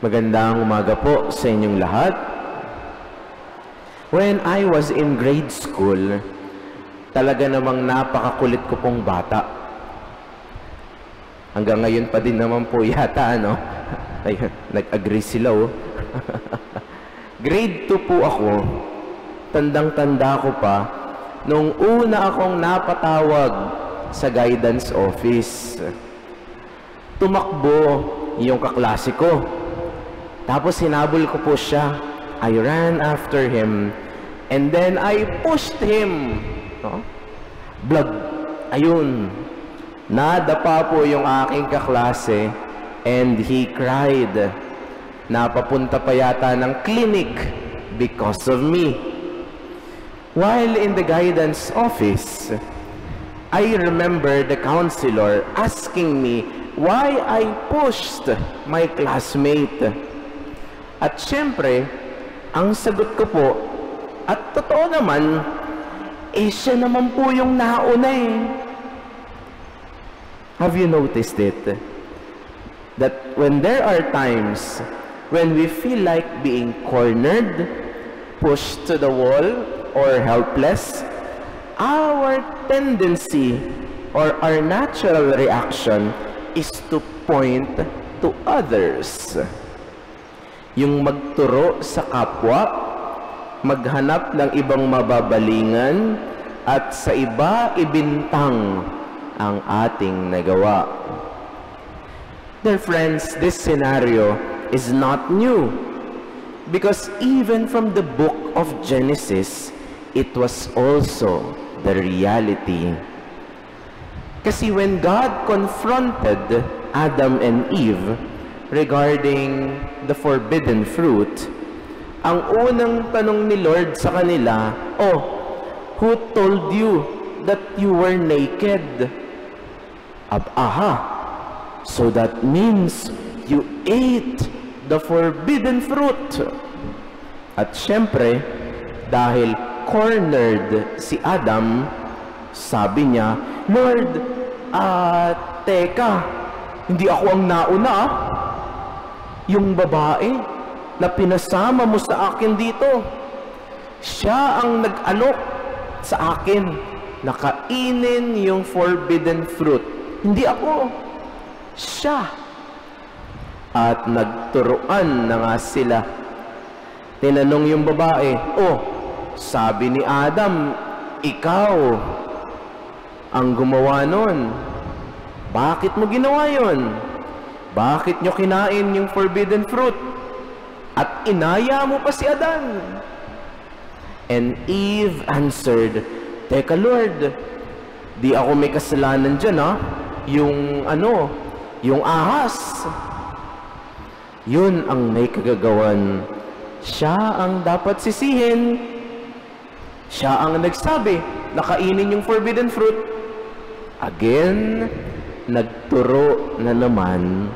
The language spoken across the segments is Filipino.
Magandang umaga po sa inyong lahat. When I was in grade school, talaga namang napakakulit ko pong bata. Hanggang ngayon pa din naman po yata, ano? Nag-agree sila, oh. Grade 2 po ako. Tandang-tanda ko pa, nung una akong napatawag sa guidance office. Tumakbo yung kaklase ko. Tapos hinabol ko po siya. I ran after him. And then I pushed him. No? Blood. Ayun. Nadapa po yung aking kaklase. And he cried. Napapunta pa yata ng clinic because of me. While in the guidance office, I remember the counselor asking me why I pushed my classmate. At syempre, ang sagot ko po, at totoo naman, siya naman po yung nauna eh. Have you noticed it? That when there are times when we feel like being cornered, pushed to the wall, or helpless, our tendency or our natural reaction is to point to others. Yung magturo sa kapwa, maghanap ng ibang mababalingan, at sa iba ibintang ang ating nagawa. Dear friends, this scenario is not new, because even from the book of Genesis, it was also the reality. Kasi when God confronted Adam and Eve regarding the forbidden fruit, ang unang tanong ni Lord sa kanila, "Oh, who told you that you were naked?" Aha, so that means you ate the forbidden fruit. At syempre, dahil cornered si Adam, sabi niya, "Lord, teka, hindi ako ang nauna, yung babae na pinasama mo sa akin dito, siya ang nag-alok sa akin na kainin yung forbidden fruit. Hindi ako, siya." At nagturuan na nga sila. Tinanong yung babae, "Oh, sabi ni Adam, ikaw ang gumawa nun. Bakit mo ginawa yun? Bakit nyo kinain yung forbidden fruit? At inaya mo pa si Adan?" And Eve answered, "Teka Lord, di ako may kasalanan dyan ha. Yung ahas. Yun ang may kagagawan. Siya ang dapat sisihin. Siya ang nagsabi na kainin yung forbidden fruit." Again, nagturo na naman.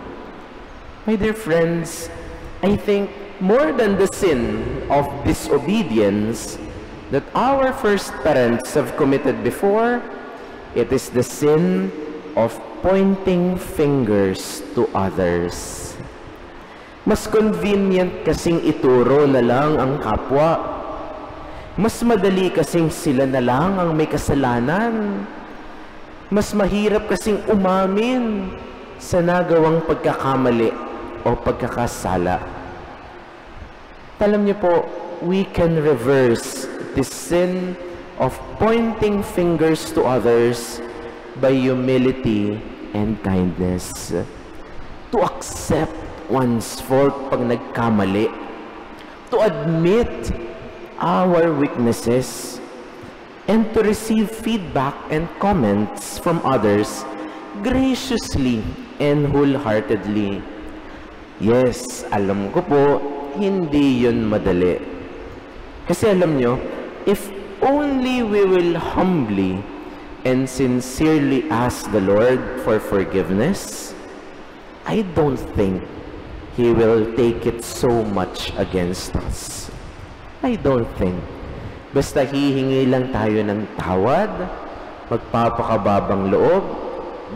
My dear friends, I think more than the sin of disobedience that our first parents have committed before, it is the sin of pointing fingers to others. Mas convenient kasing ituro na lang ang kapwa. Mas madali kasing sila na lang ang may kasalanan. Mas mahirap kasing umamin sa nagawang pagkakamali o pagkakasala. Alam niyo po, we can reverse this sin of pointing fingers to others by humility and kindness. To accept one's fault pag nagkamali. To admit our weaknesses. And to receive feedback and comments from others graciously and wholeheartedly. Yes, alam ko po, hindi yun madali. Kasi alam nyo, if only we will humbly and sincerely ask the Lord for forgiveness, I don't think He will take it so much against us. I don't think. Basta hihingi lang tayo ng tawad, magpapakababang loob,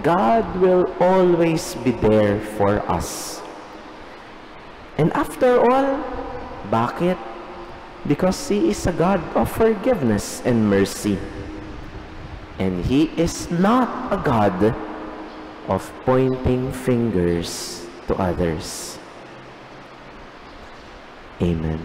God will always be there for us. And after all, bakit? Because He is a God of forgiveness and mercy. And He is not a God of pointing fingers to others. Amen.